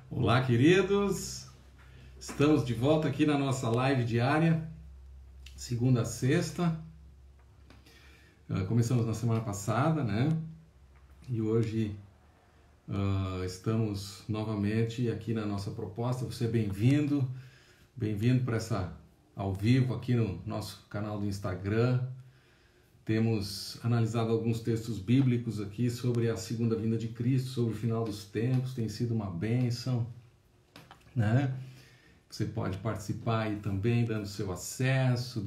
Olá, queridos! Estamos de volta aqui na nossa live diária, segunda a sexta. Começamos na semana passada, né? E hoje estamos novamente aqui na nossa proposta. Você é bem-vindo, bem-vindo para essa ao vivo aqui no nosso canal do Instagram. Temos analisado alguns textos bíblicos aqui sobre a segunda vinda de Cristo, sobre o final dos tempos. Tem sido uma bênção, né? Você pode participar aí também, dando seu acesso,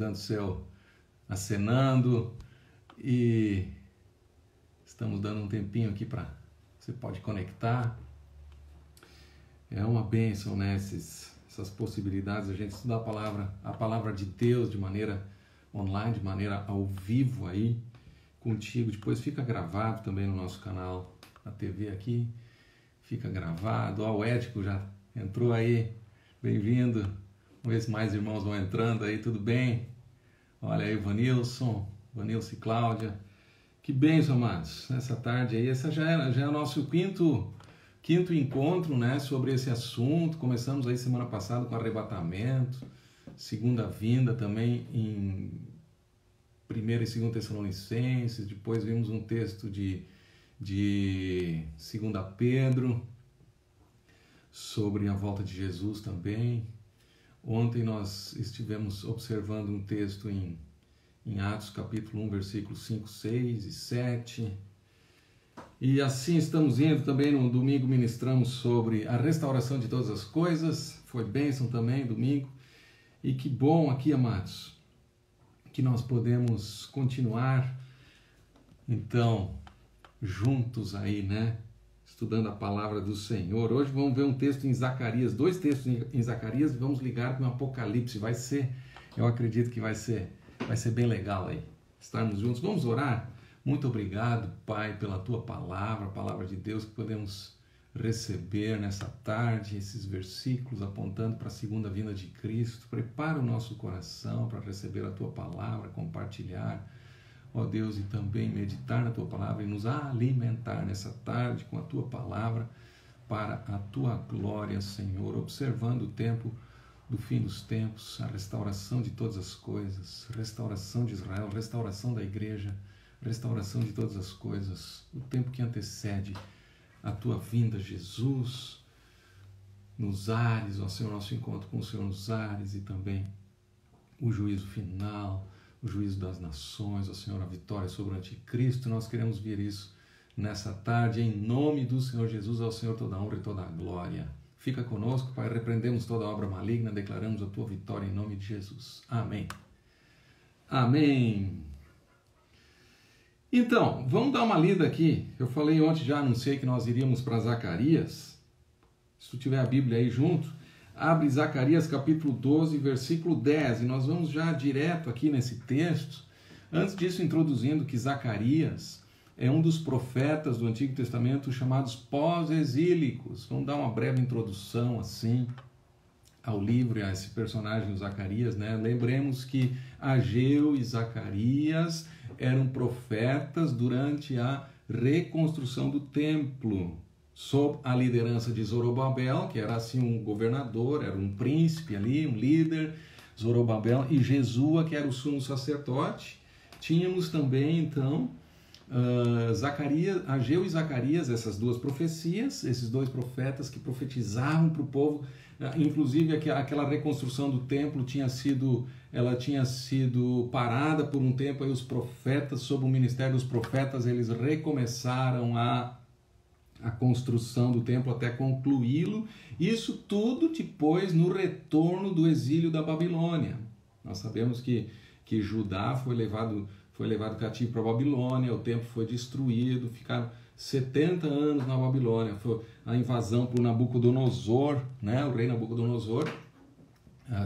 acenando, e estamos dando um tempinho aqui para você pode conectar. É uma bênção, né? Essas possibilidades, a gente estudar a palavra de Deus de maneira online, de maneira ao vivo aí contigo. Depois fica gravado também no nosso canal, na TV aqui, fica gravado. Ó, o Ético já entrou aí, bem-vindo. Vamos ver se mais irmãos vão entrando aí, tudo bem? Olha aí o Vanilson e Cláudia. Que bênção, amados, nessa tarde aí. Essa já é o nosso quinto encontro, né, sobre esse assunto. Começamos aí semana passada com arrebatamento, segunda vinda também em 1 e 2 Tessalonicenses, depois vimos um texto de 2 Pedro, sobre a volta de Jesus também. Ontem nós estivemos observando um texto em Atos capítulo 1, versículos 5, 6 e 7. E assim estamos indo também. No domingo ministramos sobre a restauração de todas as coisas, foi bênção também domingo. E que bom aqui, amados, que nós podemos continuar, então, juntos aí, né? Estudando a palavra do Senhor. Hoje vamos ver um texto em Zacarias, dois textos em Zacarias, e vamos ligar com o Apocalipse. Eu acredito que vai ser bem legal aí, estarmos juntos. Vamos orar? Muito obrigado, Pai, pela Tua palavra, a palavra de Deus que podemos receber nessa tarde, esses versículos apontando para a segunda vinda de Cristo. Prepara o nosso coração para receber a Tua palavra, compartilhar, ó Deus, e também meditar na Tua palavra e nos alimentar nessa tarde com a Tua palavra para a Tua glória, Senhor, observando o tempo do fim dos tempos, a restauração de todas as coisas, restauração de Israel, restauração da igreja, restauração de todas as coisas, o tempo que antecede a Tua vinda, Jesus, nos ares, ó Senhor, nosso encontro com o Senhor nos ares, e também o juízo final, o juízo das nações, ó Senhor, a vitória sobre o anticristo. Nós queremos ver isso nessa tarde, em nome do Senhor Jesus. Ao Senhor toda a honra e toda a glória. Fica conosco, Pai, repreendemos toda obra maligna, declaramos a Tua vitória em nome de Jesus. Amém. Amém. Então, vamos dar uma lida aqui. Eu falei ontem, já anunciei que nós iríamos para Zacarias. Se tu tiver a Bíblia aí junto, abre Zacarias capítulo 12, versículo 10, e nós vamos já direto aqui nesse texto. Antes disso, introduzindo que Zacarias é um dos profetas do Antigo Testamento chamados pós-exílicos. Vamos dar uma breve introdução assim ao livro e a esse personagem Zacarias, né? Lembremos que Ageu e Zacarias eram profetas durante a reconstrução do templo, sob a liderança de Zorobabel, que era assim um governador, era um príncipe ali, um líder, Zorobabel, e Jesua, que era o sumo sacerdote. Tínhamos também, então, Ageu e Zacarias, essas duas profecias, esses dois profetas que profetizavam para o povo. Inclusive aquela reconstrução do templo tinha sido parada por um tempo. Aí os profetas, sob o ministério dos profetas, eles recomeçaram a construção do templo até concluí-lo. Isso tudo depois no retorno do exílio da Babilônia. Nós sabemos que Judá foi levado cativo para a Babilônia, o templo foi destruído, ficaram 70 anos na Babilônia. Foi a invasão por Nabucodonosor, né? O rei Nabucodonosor,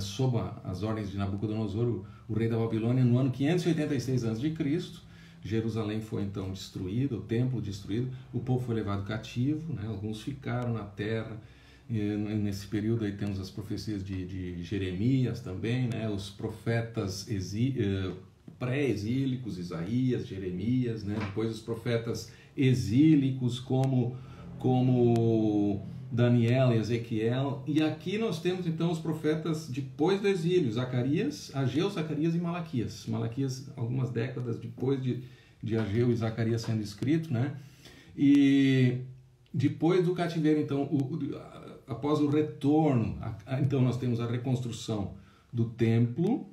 sob as ordens de Nabucodonosor, o rei da Babilônia, no ano 586 a.C., Jerusalém foi então destruída, o templo destruído, o povo foi levado cativo, né? Alguns ficaram na terra. E nesse período aí temos as profecias de Jeremias também, né? Os profetas pré-exílicos, Isaías, Jeremias, né? Depois os profetas exílicos como Daniel e Ezequiel. E aqui nós temos então os profetas depois do exílio, Zacarias, Ageu, Zacarias e Malaquias. Malaquias algumas décadas depois de Ageu e Zacarias sendo escrito, né? E depois do cativeiro, então, após o retorno, então nós temos a reconstrução do templo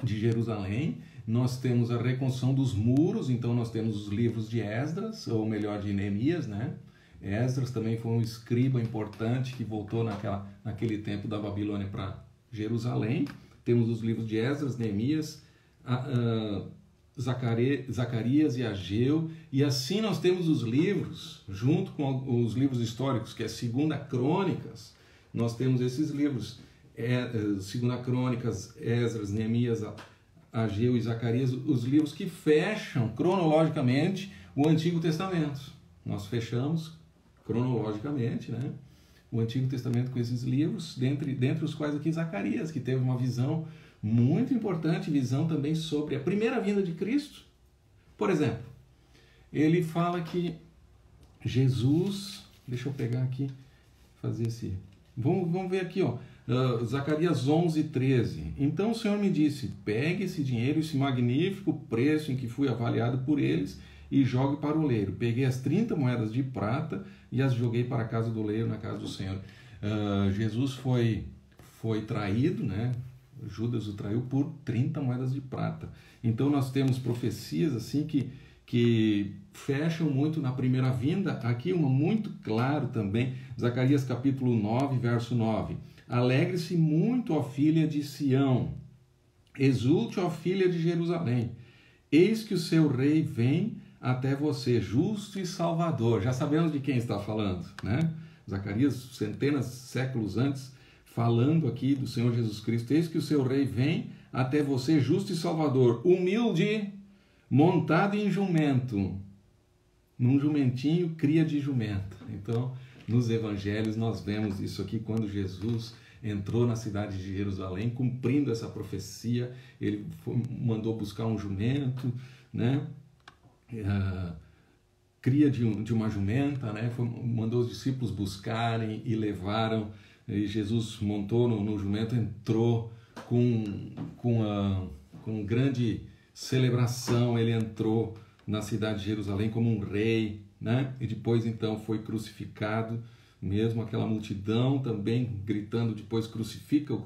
de Jerusalém, nós temos a reconstrução dos muros, então nós temos os livros de Esdras, ou melhor, de Neemias, né? Esdras também foi um escriba importante que voltou naquele tempo da Babilônia para Jerusalém. Temos os livros de Esdras, Neemias, Zacarias e Ageu, e assim nós temos os livros, junto com os livros históricos, que é 2 Crônicas, nós temos esses livros, 2 Crônicas, Esdras, Neemias, Ageu e Zacarias, os livros que fecham cronologicamente o Antigo Testamento. Nós fechamos cronologicamente, né, o Antigo Testamento com esses livros, dentre os quais aqui Zacarias, que teve uma visão muito importante, visão também sobre a primeira vinda de Cristo. Por exemplo, ele fala que Jesus, deixa eu pegar aqui, fazer esse, vamos ver aqui, ó, Zacarias 11:13. Então o Senhor me disse, pegue esse dinheiro, esse magnífico preço em que fui avaliado por eles, e jogue para o oleiro. Peguei as 30 moedas de prata e as joguei para a casa do oleiro, na casa do Senhor. Jesus foi traído, né? Judas o traiu por 30 moedas de prata. Então nós temos profecias assim que fecham muito na primeira vinda. Aqui uma muito claro também, Zacarias capítulo 9, verso 9. Alegre-se muito, ó filha de Sião, exulte, ó filha de Jerusalém, eis que o seu rei vem até você, justo e salvador. Já sabemos de quem está falando, né? Zacarias, centenas de séculos antes, falando aqui do Senhor Jesus Cristo. Eis que o seu rei vem até você, justo e salvador, humilde, montado em jumento, num jumentinho, cria de jumenta. Então, nos evangelhos nós vemos isso aqui, quando Jesus entrou na cidade de Jerusalém, cumprindo essa profecia, ele mandou buscar um jumento, né? Cria de uma jumenta, né? Mandou os discípulos buscarem e levaram, e Jesus montou no jumento, entrou com grande celebração, ele entrou na cidade de Jerusalém como um rei, né? E depois então foi crucificado, mesmo aquela multidão também gritando depois crucifica-o,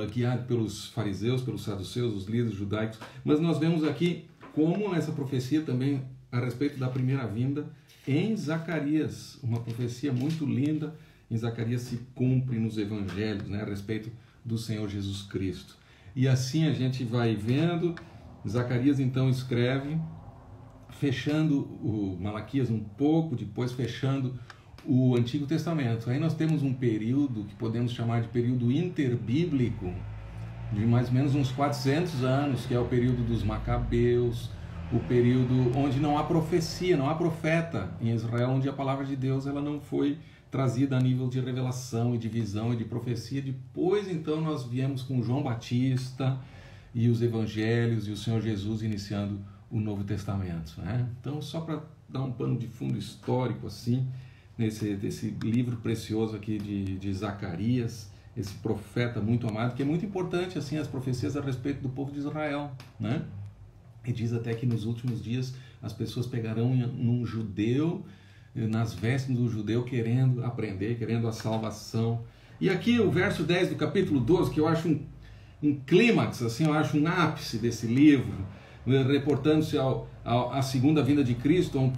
guiado pelos fariseus, pelos saduceus, os líderes judaicos. Mas nós vemos aqui como essa profecia também a respeito da primeira vinda em Zacarias, uma profecia muito linda, em Zacarias se cumpre nos evangelhos, né, a respeito do Senhor Jesus Cristo. E assim a gente vai vendo, Zacarias então escreve, fechando o Malaquias um pouco, depois fechando o Antigo Testamento. Aí nós temos um período que podemos chamar de período interbíblico, de mais ou menos uns 400 anos, que é o período dos Macabeus, o período onde não há profecia, não há profeta em Israel, onde a palavra de Deus ela não foi trazida a nível de revelação e de visão e de profecia. Depois então nós viemos com João Batista e os evangelhos e o Senhor Jesus iniciando o Novo Testamento, né? Então, só para dar um pano de fundo histórico assim, desse livro precioso aqui de Zacarias, esse profeta muito amado, que é muito importante assim as profecias a respeito do povo de Israel, né? E diz até que nos últimos dias as pessoas pegarão num judeu, nas vestes do judeu, querendo aprender, querendo a salvação. E aqui o verso 10 do capítulo 12, que eu acho um clímax, assim, eu acho um ápice desse livro, reportando-se à segunda vinda de Cristo, a um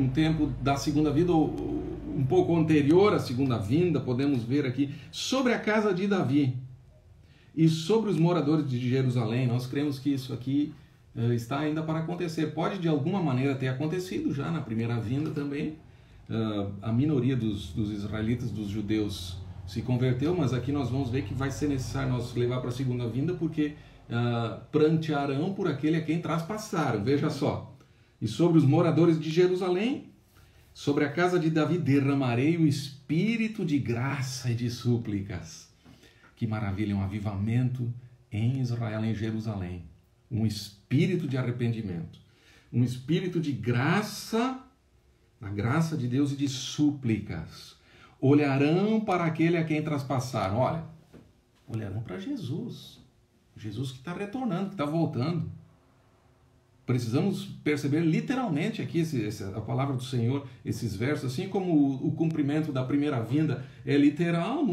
tempo da segunda vinda, ou um pouco anterior à segunda vinda. Podemos ver aqui sobre a casa de Davi e sobre os moradores de Jerusalém. Nós cremos que isso aqui está ainda para acontecer. Pode de alguma maneira ter acontecido já na primeira vinda também. A minoria dos israelitas, dos judeus, se converteu, mas aqui nós vamos ver que vai ser necessário nós levar para a segunda vinda, porque prantearão por aquele a quem traspassaram. Veja só. E sobre os moradores de Jerusalém, sobre a casa de Davi, derramarei o espírito de graça e de súplicas. Que maravilha, um avivamento em Israel, em Jerusalém. Um espírito de arrependimento. Um espírito de graça da graça de Deus e de súplicas. Olharão para aquele a quem traspassaram. Olha, olharão para Jesus. Jesus que está retornando, que está voltando. Precisamos perceber literalmente aqui a palavra do Senhor, esses versos, assim como o cumprimento da primeira vinda é literal,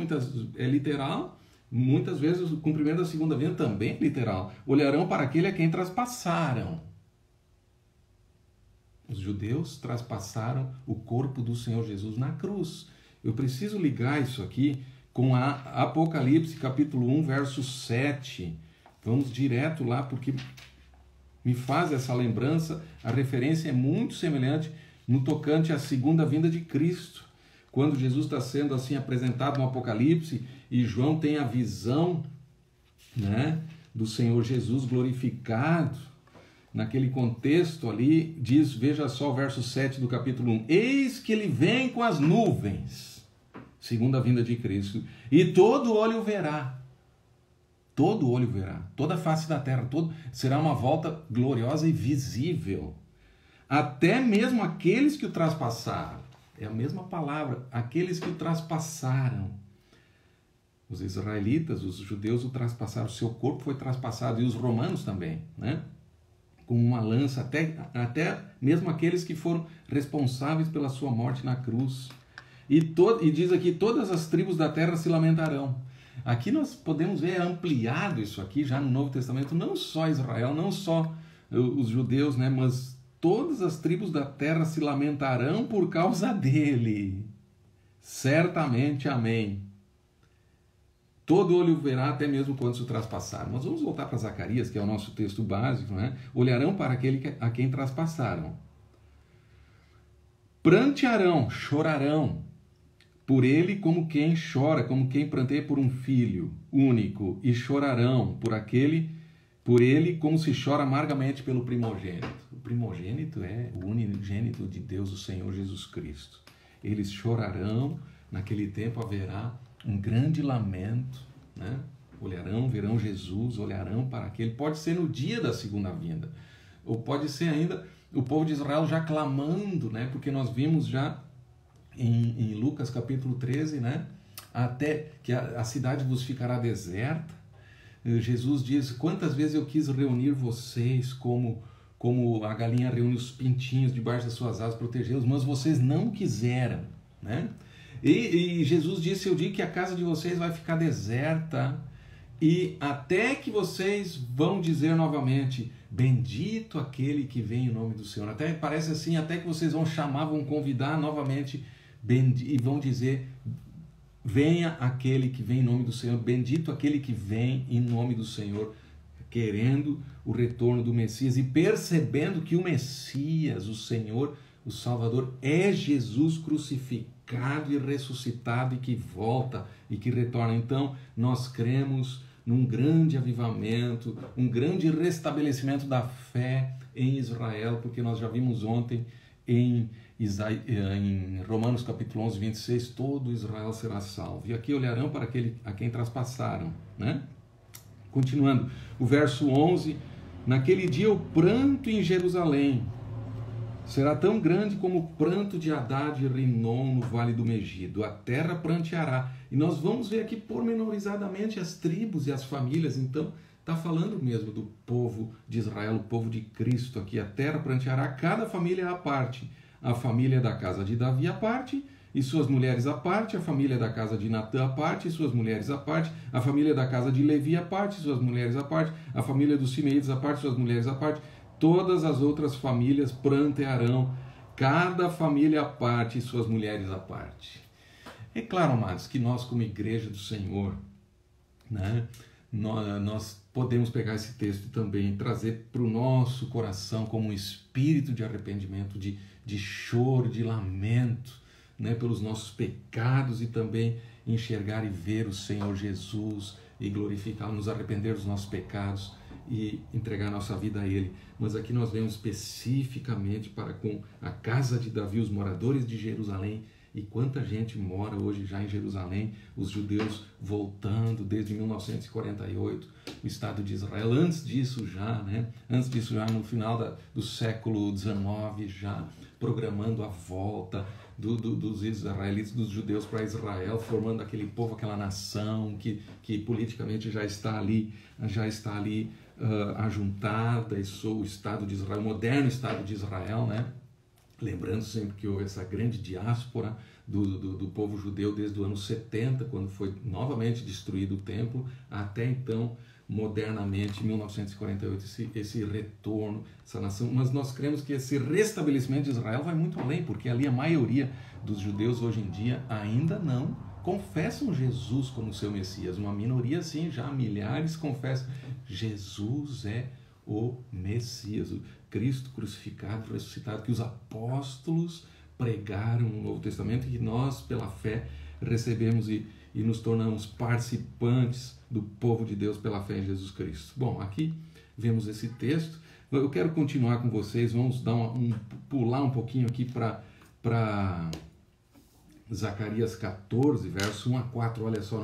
muitas vezes o cumprimento da segunda vinda também é literal. Olharão para aquele a quem traspassaram. Os judeus traspassaram o corpo do Senhor Jesus na cruz. Eu preciso ligar isso aqui com a Apocalipse, capítulo 1, verso 7. Vamos direto lá, porque me faz essa lembrança. A referência é muito semelhante no tocante à segunda vinda de Cristo. Quando Jesus está sendo assim apresentado no Apocalipse e João tem a visão, né, do Senhor Jesus glorificado. Naquele contexto ali, diz, veja só o verso 7 do capítulo 1. Eis que ele vem com as nuvens, segunda vinda de Cristo, e todo olho verá. Todo olho verá, toda a face da terra, será uma volta gloriosa e visível. Até mesmo aqueles que o traspassaram. É a mesma palavra, aqueles que o traspassaram. Os israelitas, os judeus o traspassaram, o seu corpo foi traspassado, e os romanos também, né? Com uma lança, até mesmo aqueles que foram responsáveis pela sua morte na cruz. E diz aqui, todas as tribos da terra se lamentarão. Aqui nós podemos ver ampliado isso aqui já no Novo Testamento, não só Israel, não só os judeus, né, mas todas as tribos da terra se lamentarão por causa dele. Certamente, amém. Todo olho verá, até mesmo quando se o traspassaram. Mas vamos voltar para Zacarias, que é o nosso texto básico, né? Olharão para aquele a quem traspassaram. Prantearão, chorarão por ele como quem chora, como quem pranteia por um filho único, e chorarão por ele como se chora amargamente pelo primogênito. O primogênito é o unigênito de Deus, o Senhor Jesus Cristo. Eles chorarão, naquele tempo haverá um grande lamento, né? Olharão, verão Jesus, olharão para aquele. Pode ser no dia da segunda vinda, ou pode ser ainda o povo de Israel já clamando, né? Porque nós vimos já em Lucas capítulo 13, né? Até que a cidade vos ficará deserta. Jesus diz, quantas vezes eu quis reunir vocês como a galinha reúne os pintinhos debaixo das suas asas, protegê-los, mas vocês não quiseram, né? E Jesus disse, eu digo que a casa de vocês vai ficar deserta, e até que vocês vão dizer novamente, bendito aquele que vem em nome do Senhor. Até parece assim, até que vocês vão chamar, vão convidar novamente, e vão dizer, venha aquele que vem em nome do Senhor, bendito aquele que vem em nome do Senhor, querendo o retorno do Messias e percebendo que o Messias, o Senhor, o Salvador, é Jesus crucificado e ressuscitado e que volta e que retorna. Então, nós cremos num grande avivamento, um grande restabelecimento da fé em Israel, porque nós já vimos ontem em Romanos capítulo 11, 26, todo Israel será salvo. E aqui olharão para aquele a quem traspassaram, né? Continuando, o verso 11, naquele dia o pranto em Jerusalém será tão grande como o pranto de Hadad e Rinom no vale do Megido. A terra pranteará. E nós vamos ver aqui pormenorizadamente as tribos e as famílias. Então, está falando mesmo do povo de Israel, o povo de Cristo aqui. A terra pranteará, cada família à parte. A família da casa de Davi à parte, e suas mulheres à parte. A família da casa de Natã à parte, e suas mulheres à parte. A família da casa de Levi à parte, e suas mulheres à parte. A família dos Simeitas à parte, suas mulheres à parte. Todas as outras famílias prantearão, cada família à parte e suas mulheres à parte. É claro, amados, que nós como igreja do Senhor, né, nós podemos pegar esse texto também e trazer para o nosso coração como um espírito de arrependimento, de choro, de lamento, né, pelos nossos pecados, e também enxergar e ver o Senhor Jesus e glorificá-lo, nos arrepender dos nossos pecados e entregar nossa vida a Ele. Mas aqui nós vemos especificamente para com a casa de Davi, os moradores de Jerusalém. E quanta gente mora hoje já em Jerusalém, os judeus voltando desde 1948, o Estado de Israel. Antes disso já, né? Antes disso já no final do século XIX, já programando a volta dos israelitas, dos judeus para Israel, formando aquele povo, aquela nação que politicamente já está ali ajuntada, isso, o Estado de Israel, o moderno Estado de Israel, né? Lembrando sempre que houve essa grande diáspora do povo judeu desde o ano 70, quando foi novamente destruído o templo, até então, modernamente, em 1948, esse retorno, essa nação. Mas nós cremos que esse restabelecimento de Israel vai muito além, porque ali a maioria dos judeus hoje em dia ainda não confessam Jesus como seu Messias. Uma minoria, sim, já milhares confessam. Jesus é o Messias, o Cristo crucificado, ressuscitado, que os apóstolos pregaram no Novo Testamento e que nós, pela fé, recebemos e nos tornamos participantes do povo de Deus pela fé em Jesus Cristo. Bom, aqui vemos esse texto. Eu quero continuar com vocês, vamos dar pular um pouquinho aqui para Zacarias 14, verso 1 a 4. Olha só,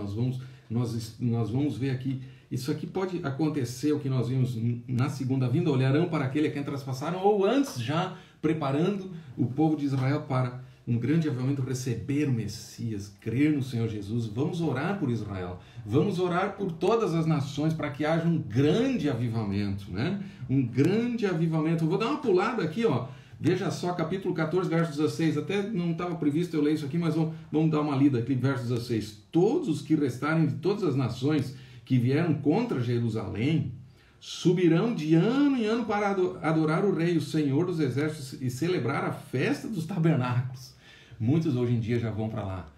nós vamos ver aqui. Isso aqui pode acontecer, o que nós vimos na segunda vinda, olharão para aquele a quem traspassaram, ou antes já preparando o povo de Israel para um grande avivamento, receber o Messias, crer no Senhor Jesus. Vamos orar por Israel, vamos orar por todas as nações para que haja um grande avivamento, né? Um grande avivamento. Eu vou dar uma pulada aqui, ó. Veja só, capítulo 14, verso 16, até não estava previsto eu ler isso aqui, mas vamos dar uma lida aqui, verso 16. Todos os que restarem de todas as nações que vieram contra Jerusalém, subirão de ano em ano para adorar o Rei, o Senhor dos Exércitos, e celebrar a festa dos tabernáculos. Muitos hoje em dia já vão para lá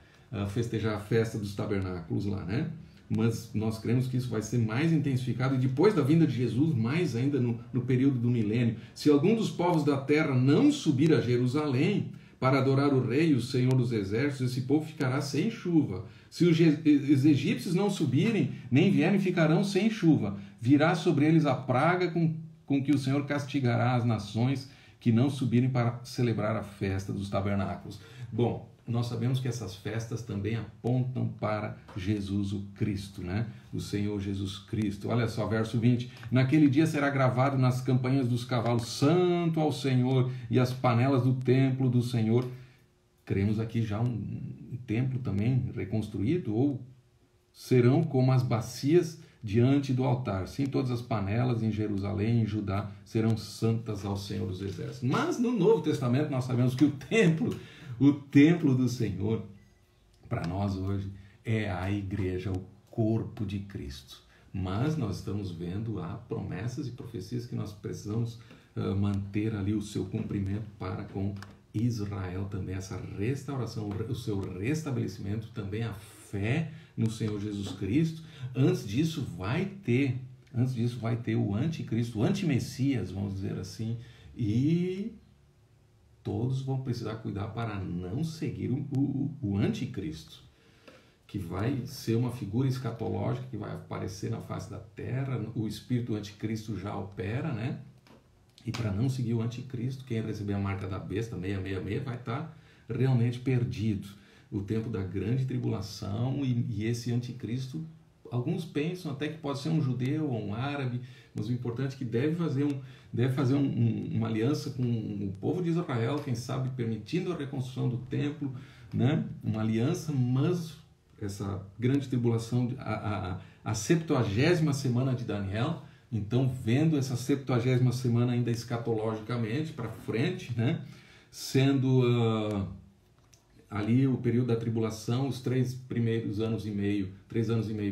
festejar a festa dos tabernáculos lá, né? Mas nós cremos que isso vai ser mais intensificado, e depois da vinda de Jesus, mais ainda no período do milênio. Se algum dos povos da terra não subir a Jerusalém para adorar o Rei, o Senhor dos Exércitos, esse povo ficará sem chuva. Se os egípcios não subirem, nem vierem, ficarão sem chuva. Virá sobre eles a praga com que o Senhor castigará as nações que não subirem para celebrar a festa dos tabernáculos. Bom, nós sabemos que essas festas também apontam para Jesus o Cristo, né? O Senhor Jesus Cristo. Olha só, verso 20. Naquele dia será gravado nas campanhas dos cavalos, Santo ao Senhor, e as panelas do templo do Senhor. Cremos aqui já um templo também reconstruído, ou serão como as bacias diante do altar. Sim, todas as panelas em Jerusalém, em Judá, serão santas ao Senhor dos Exércitos. Mas no Novo Testamento nós sabemos que o templo do Senhor, para nós hoje, é a igreja, o corpo de Cristo. Mas nós estamos vendo há promessas e profecias que nós precisamos manter ali o seu cumprimento para com Israel também, essa restauração, o seu restabelecimento, também a fé no Senhor Jesus Cristo. Antes disso vai ter o anticristo, o antimessias, vamos dizer assim, e todos vão precisar cuidar para não seguir o anticristo, que vai ser uma figura escatológica que vai aparecer na face da terra. O espírito do anticristo já opera, né? E para não seguir o anticristo, quem receber a marca da besta, 666, vai estar realmente perdido. O tempo da grande tribulação e esse anticristo, alguns pensam até que pode ser um judeu ou um árabe, mas o importante é que deve fazer uma aliança com o povo de Israel, quem sabe permitindo a reconstrução do templo, né? Uma aliança, mas essa grande tribulação, a 70ª semana de Daniel. Então, vendo essa 70ª semana ainda escatologicamente para frente, né? Sendo ali o período da tribulação, os 3 anos e meio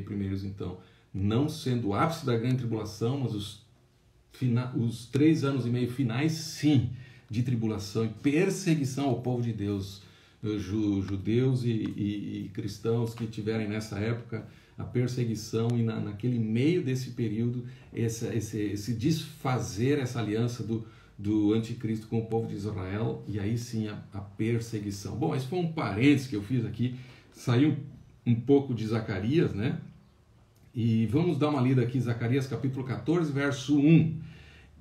primeiros, então, não sendo o ápice da grande tribulação, mas os 3 anos e meio finais, sim, de tribulação e perseguição ao povo de Deus, judeus e cristãos que tiverem nessa época a perseguição, e naquele meio desse período, esse desfazer essa aliança do anticristo com o povo de Israel, e aí sim a perseguição. Bom, esse foi um parênteses que eu fiz aqui, saiu um pouco de Zacarias, né? E vamos dar uma lida aqui, Zacarias capítulo 14, verso 1.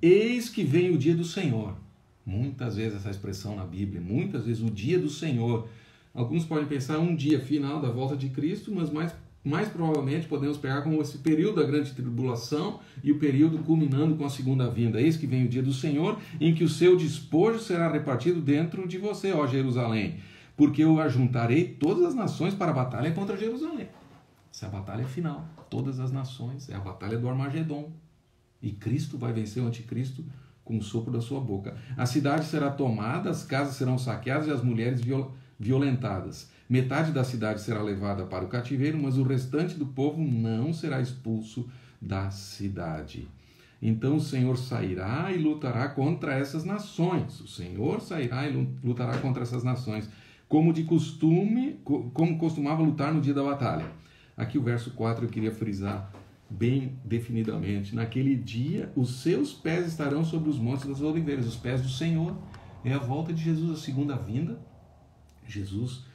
Eis que vem o dia do Senhor. Muitas vezes essa expressão na Bíblia, muitas vezes o dia do Senhor. Alguns podem pensar um dia final da volta de Cristo, mas mais mais provavelmente podemos pegar como esse período da grande tribulação e o período culminando com a segunda vinda. Eis que vem o dia do Senhor, em que o seu despojo será repartido dentro de você, ó Jerusalém, porque eu ajuntarei todas as nações para a batalha contra Jerusalém. Essa é a batalha final. Todas as nações. É a batalha do Armagedon. E Cristo vai vencer o anticristo com o sopro da sua boca. A cidade será tomada, as casas serão saqueadas e as mulheres violentadas. Metade da cidade será levada para o cativeiro, mas o restante do povo não será expulso da cidade. Então o Senhor sairá e lutará contra essas nações. O Senhor sairá e lutará contra essas nações, como de costume, como costumava lutar no dia da batalha. Aqui o verso 4 eu queria frisar bem definidamente. Naquele dia, os seus pés estarão sobre os montes das oliveiras. Os pés do Senhor é a volta de Jesus, a segunda vinda. Jesus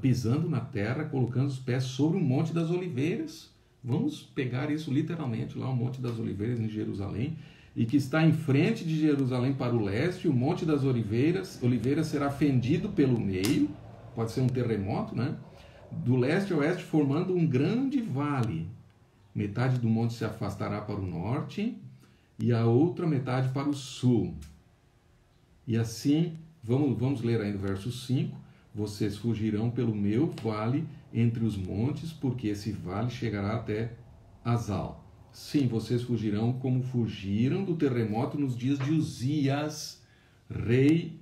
pisando na terra, colocando os pés sobre o Monte das Oliveiras. Vamos pegar isso literalmente, lá o Monte das Oliveiras em Jerusalém, e que está em frente de Jerusalém para o leste. O Monte das Oliveiras será fendido pelo meio, pode ser um terremoto, né? Do leste a oeste, formando um grande vale. Metade do monte se afastará para o norte e a outra metade para o sul. E assim, vamos ler ainda o verso 5. Vocês fugirão pelo meu vale entre os montes, porque esse vale chegará até Azal. Sim, vocês fugirão como fugiram do terremoto nos dias de Uzias, rei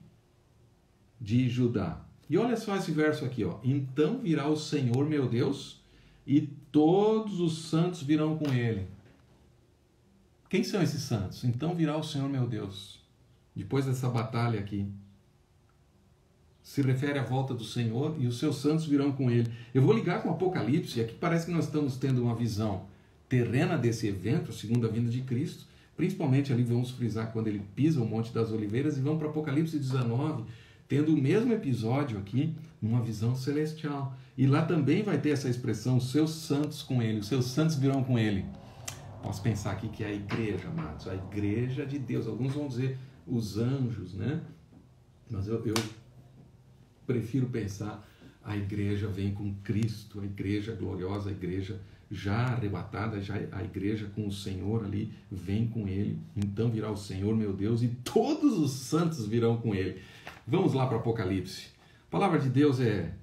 de Judá. E olha só esse verso aqui, ó. Então virá o Senhor meu Deus e todos os santos virão com ele. Quem são esses santos? Então virá o Senhor meu Deus. Depois dessa batalha aqui. Se refere à volta do Senhor e os seus santos virão com ele. Eu vou ligar com o Apocalipse, aqui parece que nós estamos tendo uma visão terrena desse evento, a segunda vinda de Cristo, principalmente ali vamos frisar quando ele pisa o Monte das Oliveiras, e vamos para Apocalipse 19, tendo o mesmo episódio aqui, numa visão celestial. E lá também vai ter essa expressão, os seus santos com ele, os seus santos virão com ele. Posso pensar aqui que é a igreja, amados, a igreja de Deus. Alguns vão dizer os anjos, né? Mas eu prefiro pensar a igreja vem com Cristo, a igreja gloriosa, a igreja já arrebatada, já a igreja com o Senhor ali, vem com ele. Então virá o Senhor meu Deus e todos os santos virão com ele. Vamos lá para Apocalipse. A palavra de Deus é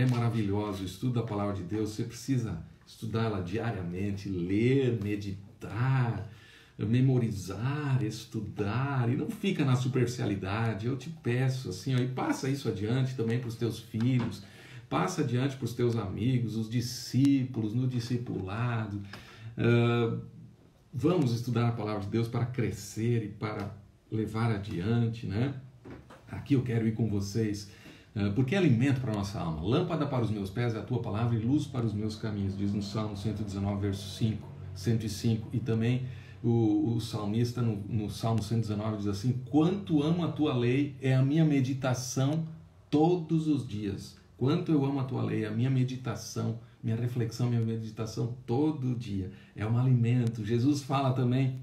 maravilhosa. O estudo da palavra de Deus, você precisa estudá-la diariamente, ler, meditar, memorizar, estudar, e não fica na superficialidade. Eu te peço assim, ó, e passa isso adiante também para os teus filhos, passa adiante para os teus amigos, os discípulos, no discipulado. Vamos estudar a palavra de Deus para crescer e para levar adiante, né? Aqui eu quero ir com vocês, porque é alimento para a nossa alma. Lâmpada para os meus pés é a tua palavra e luz para os meus caminhos, diz no Salmo 119, verso 105, e também o salmista no Salmo 119 diz assim: quanto amo a tua lei, é a minha meditação todos os dias. Quanto eu amo a tua lei, é a minha meditação, minha reflexão, minha meditação todo dia. É um alimento. Jesus fala também,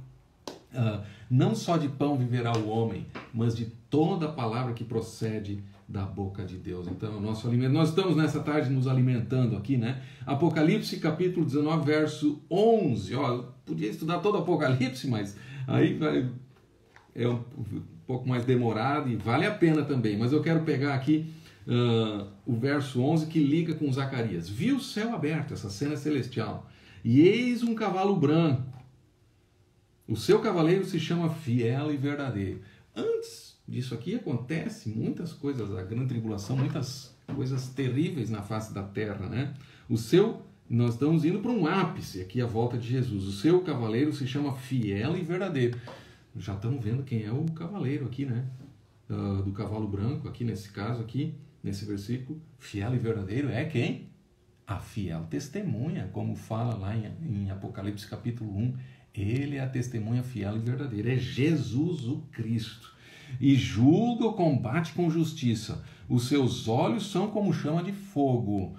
não só de pão viverá o homem, mas de toda a palavra que procede da boca de Deus. Então é o nosso alimento. Nós estamos nessa tarde nos alimentando aqui, né? Apocalipse capítulo 19, verso 11. Ó, eu podia estudar todo o Apocalipse, mas aí é um pouco mais demorado e vale a pena também. Mas eu quero pegar aqui o verso 11 que liga com Zacarias. Vi o céu aberto, essa cena celestial, e eis um cavalo branco. O seu cavaleiro se chama Fiel e Verdadeiro. Antes disso aqui acontece muitas coisas, a grande tribulação, muitas coisas terríveis na face da terra, né? Nós estamos indo para um ápice aqui, a volta de Jesus. O seu cavaleiro se chama Fiel e Verdadeiro. Já estamos vendo quem é o cavaleiro aqui, né? Do cavalo branco, aqui nesse caso aqui, nesse versículo. Fiel e verdadeiro é quem? A fiel testemunha, como fala lá em Apocalipse capítulo 1. Ele é a testemunha fiel e verdadeira. É Jesus o Cristo. E julga o combate com justiça. Os seus olhos são como chama de fogo.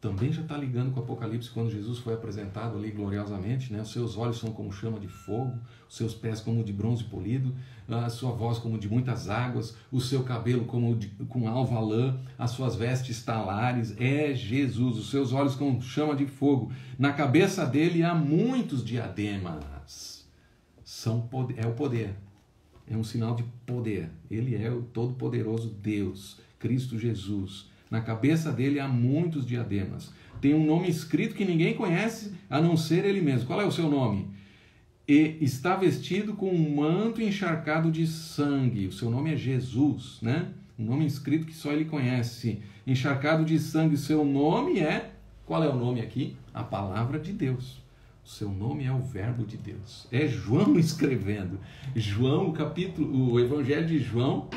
também já está ligando com o Apocalipse, quando Jesus foi apresentado ali gloriosamente, né? Os seus olhos são como chama de fogo, os seus pés como de bronze polido, a sua voz como de muitas águas, o seu cabelo como com alva lã, as suas vestes talares. É Jesus, os seus olhos como chama de fogo. Na cabeça dele há muitos diademas. É o poder, é um sinal de poder. Ele é o todo-poderoso Deus, Cristo Jesus. Na cabeça dele há muitos diademas. Tem um nome escrito que ninguém conhece a não ser ele mesmo. Qual é o seu nome? E está vestido com um manto encharcado de sangue. O seu nome é Jesus, né? Um nome escrito que só ele conhece. Encharcado de sangue. O seu nome é... Qual é o nome aqui? A palavra de Deus. O seu nome é o verbo de Deus. É João escrevendo. O Evangelho de João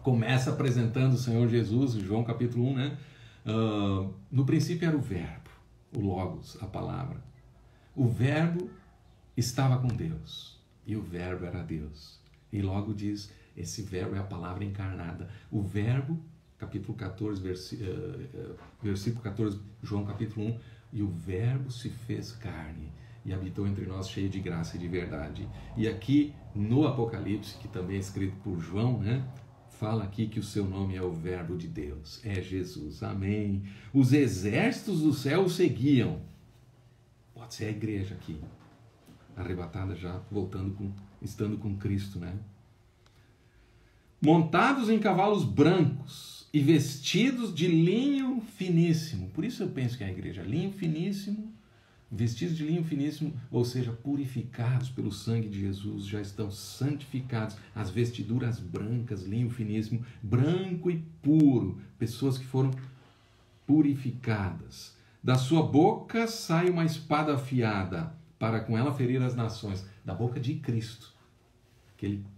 começa apresentando o Senhor Jesus, João capítulo 1, né? No princípio era o verbo, o Logos, a palavra. O verbo estava com Deus e o verbo era Deus. E logo diz, esse verbo é a palavra encarnada. O verbo, capítulo 14, versículo 14, João capítulo 1, e o verbo se fez carne e habitou entre nós cheio de graça e de verdade. E aqui no Apocalipse, que também é escrito por João, né? Fala aqui que o seu nome é o verbo de Deus, é Jesus, amém. Os exércitos do céu o seguiam. Pode ser a igreja aqui, arrebatada já, estando com Cristo, né? Montados em cavalos brancos e vestidos de linho finíssimo. Por isso eu penso que é a igreja, linho finíssimo, vestidos de linho finíssimo, ou seja, purificados pelo sangue de Jesus, já estão santificados, as vestiduras brancas, linho finíssimo, branco e puro, pessoas que foram purificadas. Da sua boca sai uma espada afiada, para com ela ferir as nações. Da boca de Cristo,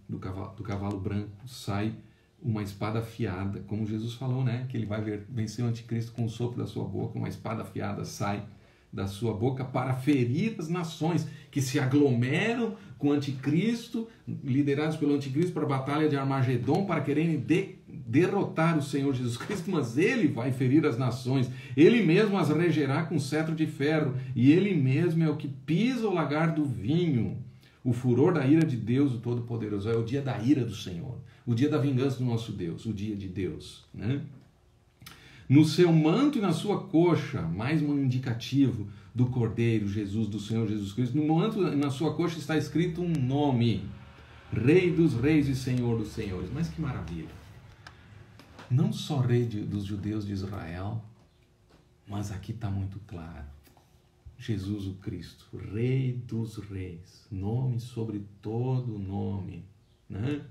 do cavalo branco, sai uma espada afiada, como Jesus falou, né? Que ele vai vencer o anticristo com o sopro da sua boca, uma espada afiada sai da sua boca para ferir as nações que se aglomeram com o anticristo, liderados pelo anticristo para a batalha de Armagedon, para quererem derrotar o Senhor Jesus Cristo, mas ele vai ferir as nações, ele mesmo as regerá com cetro de ferro, e ele mesmo é o que pisa o lagar do vinho. O furor da ira de Deus, o Todo-Poderoso, é o dia da ira do Senhor, o dia da vingança do nosso Deus, o dia de Deus, né? No seu manto e na sua coxa, mais um indicativo do Cordeiro Jesus, do Senhor Jesus Cristo, no manto e na sua coxa está escrito um nome, Rei dos Reis e Senhor dos Senhores. Mas que maravilha! Não só Rei dos judeus de Israel, mas aqui está muito claro, Jesus o Cristo, Rei dos Reis, nome sobre todo nome, né?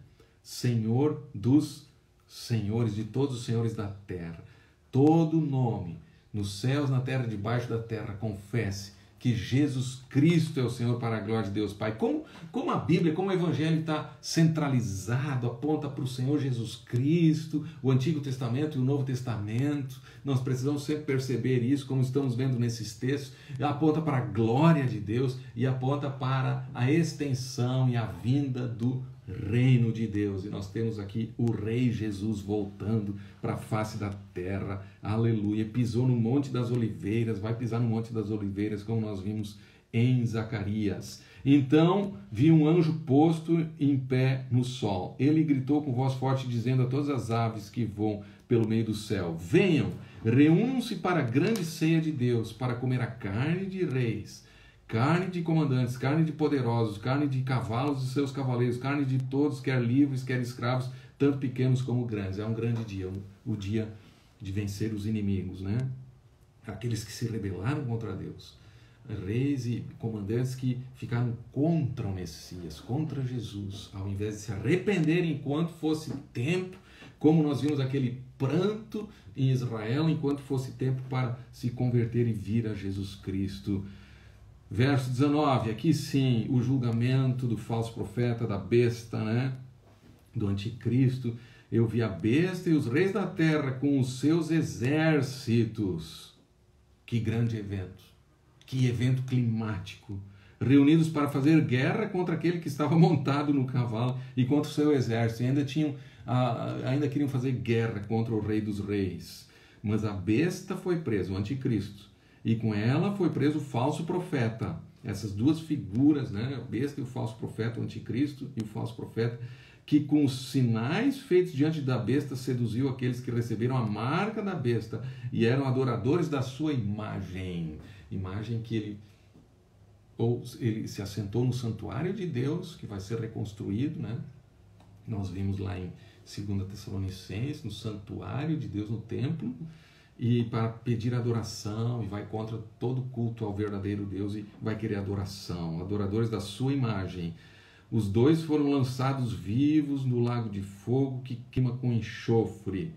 Senhor dos senhores, de todos os senhores da terra. Todo nome, nos céus, na terra, debaixo da terra, confesse que Jesus Cristo é o Senhor para a glória de Deus Pai. Como a Bíblia, como o Evangelho está centralizado, aponta para o Senhor Jesus Cristo, o Antigo Testamento e o Novo Testamento. Nós precisamos sempre perceber isso, como estamos vendo nesses textos. Aponta para a glória de Deus e aponta para a extensão e a vinda do reino de Deus. E nós temos aqui o Rei Jesus voltando para a face da terra, aleluia, pisou no Monte das Oliveiras, vai pisar no Monte das Oliveiras, como nós vimos em Zacarias. Então vi um anjo posto em pé no sol, ele gritou com voz forte, dizendo a todas as aves que voam pelo meio do céu: venham, reúnam-se para a grande ceia de Deus, para comer a carne de reis, carne de comandantes, carne de poderosos, carne de cavalos e seus cavaleiros, carne de todos, quer livres, quer escravos, tanto pequenos como grandes. É um grande dia, o dia de vencer os inimigos, né? Aqueles que se rebelaram contra Deus, reis e comandantes que ficaram contra o Messias, contra Jesus, ao invés de se arrependerem enquanto fosse tempo, como nós vimos aquele pranto em Israel, enquanto fosse tempo para se converter e vir a Jesus Cristo. Verso 19, aqui sim, o julgamento do falso profeta, da besta, né? Do anticristo. Eu vi a besta e os reis da terra com os seus exércitos. Que grande evento, que evento climático. Reunidos para fazer guerra contra aquele que estava montado no cavalo e contra o seu exército. E ainda queriam fazer guerra contra o Rei dos Reis. Mas a besta foi presa, o anticristo, e com ela foi preso o falso profeta. Essas duas figuras, né? A besta e o falso profeta, o anticristo e o falso profeta, que com os sinais feitos diante da besta seduziu aqueles que receberam a marca da besta e eram adoradores da sua imagem. Imagem que ele se assentou no santuário de Deus, que vai ser reconstruído, né? Nós vimos lá em 2 Tessalonicenses, no santuário de Deus, no templo, e para pedir adoração, e vai contra todo culto ao verdadeiro Deus e vai querer adoração, adoradores da sua imagem. Os dois foram lançados vivos no lago de fogo que queima com enxofre,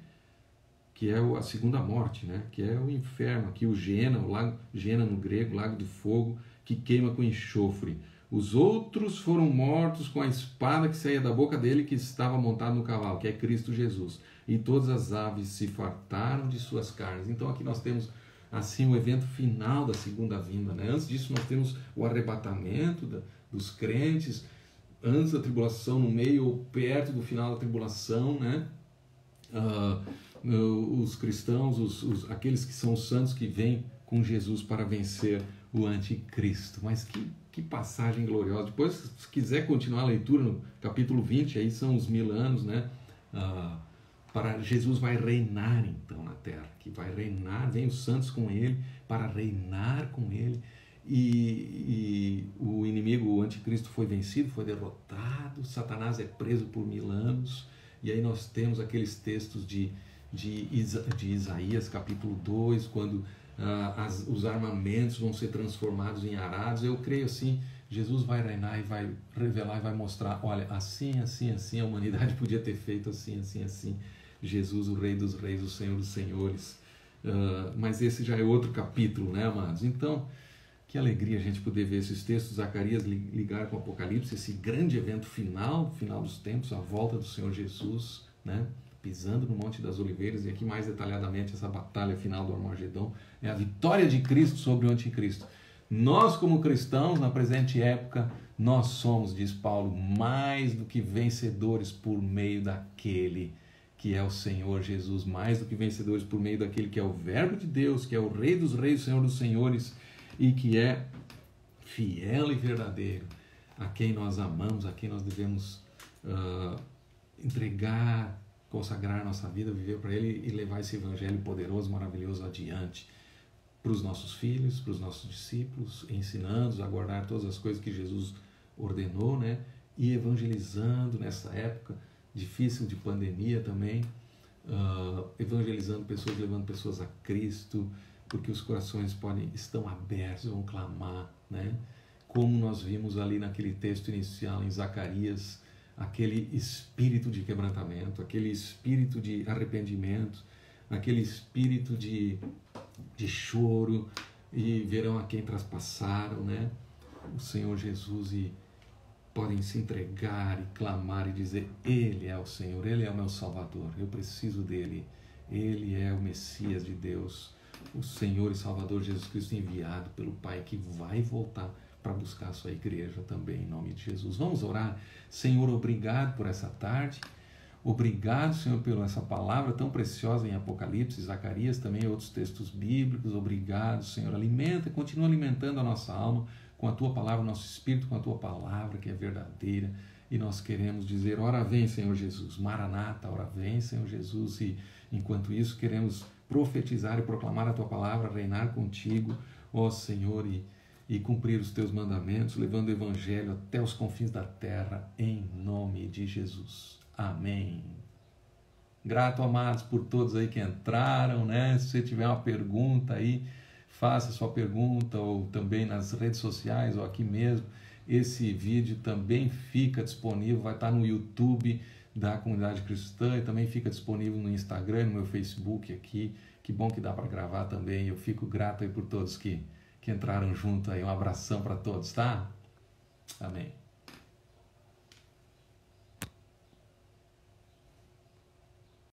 que é a segunda morte, né? Que é o inferno, aqui o Gêena, o lago Gêena no grego, lago de fogo, que queima com enxofre. Os outros foram mortos com a espada que saía da boca dele, que estava montado no cavalo, que é Cristo Jesus. E todas as aves se fartaram de suas carnes. Então aqui nós temos assim o evento final da segunda vinda, né? Antes disso nós temos o arrebatamento dos crentes, antes da tribulação, no meio ou perto do final da tribulação, né? Os cristãos, aqueles que são os santos que vêm com Jesus para vencer o anticristo. Mas que passagem gloriosa. Depois, se quiser continuar a leitura no capítulo 20, aí são os 1000 anos, né? Para Jesus vai reinar então na terra, que vai reinar, vem os santos com ele para reinar com ele, e o inimigo, o anticristo, foi vencido, foi derrotado, Satanás é preso por 1000 anos, e aí nós temos aqueles textos de Isaías capítulo 2, quando os armamentos vão ser transformados em arados. Eu creio assim, Jesus vai reinar e vai revelar e vai mostrar, olha, assim, assim, assim, a humanidade podia ter feito assim, assim, assim. Jesus, o Rei dos Reis, o Senhor dos Senhores. Mas esse já é outro capítulo, né, amados? Então, que alegria a gente poder ver esses textos, Zacarias ligar com o Apocalipse, esse grande evento final dos tempos, a volta do Senhor Jesus, né? Pisando no Monte das Oliveiras, e aqui mais detalhadamente essa batalha final do Armagedon, é a vitória de Cristo sobre o anticristo. Nós, como cristãos, na presente época, nós somos, diz Paulo, mais do que vencedores por meio daquele que é o Senhor Jesus, mais do que vencedores por meio daquele que é o Verbo de Deus, que é o Rei dos Reis, o Senhor dos Senhores, e que é fiel e verdadeiro, a quem nós amamos, a quem nós devemos entregar, consagrar nossa vida, viver para Ele e levar esse evangelho poderoso, maravilhoso adiante para os nossos filhos, para os nossos discípulos, ensinando-os a guardar todas as coisas que Jesus ordenou, né? E evangelizando nessa época difícil de pandemia também, evangelizando pessoas, levando pessoas a Cristo, porque os corações estão abertos, vão clamar, né? Como nós vimos ali naquele texto inicial em Zacarias, aquele espírito de quebrantamento, aquele espírito de arrependimento, aquele espírito de choro, e verão a quem traspassaram, né? O Senhor Jesus, e podem se entregar e clamar e dizer, Ele é o Senhor, Ele é o meu Salvador, eu preciso dEle, Ele é o Messias de Deus, o Senhor e Salvador Jesus Cristo enviado pelo Pai, que vai voltar para buscar a sua igreja também, em nome de Jesus. Vamos orar. Senhor, obrigado por essa tarde, obrigado, Senhor, por essa palavra tão preciosa em Apocalipse, Zacarias, também outros textos bíblicos. Obrigado, Senhor, continua alimentando a nossa alma com a Tua palavra, nosso espírito com a Tua palavra, que é verdadeira, e nós queremos dizer, ora vem, Senhor Jesus, Maranata, ora vem, Senhor Jesus, e enquanto isso queremos profetizar e proclamar a Tua palavra, reinar contigo, ó Senhor, e cumprir os Teus mandamentos, levando o Evangelho até os confins da terra, em nome de Jesus. Amém. Grato, amados, por todos aí que entraram, né? Se você tiver uma pergunta aí, faça a sua pergunta, ou também nas redes sociais, ou aqui mesmo. Esse vídeo também fica disponível, vai estar no YouTube da Comunidade Cristã, e também fica disponível no Instagram, no meu Facebook aqui. Que bom que dá para gravar também. Eu fico grato aí por todos que entraram junto aí. Um abração para todos, tá? Amém.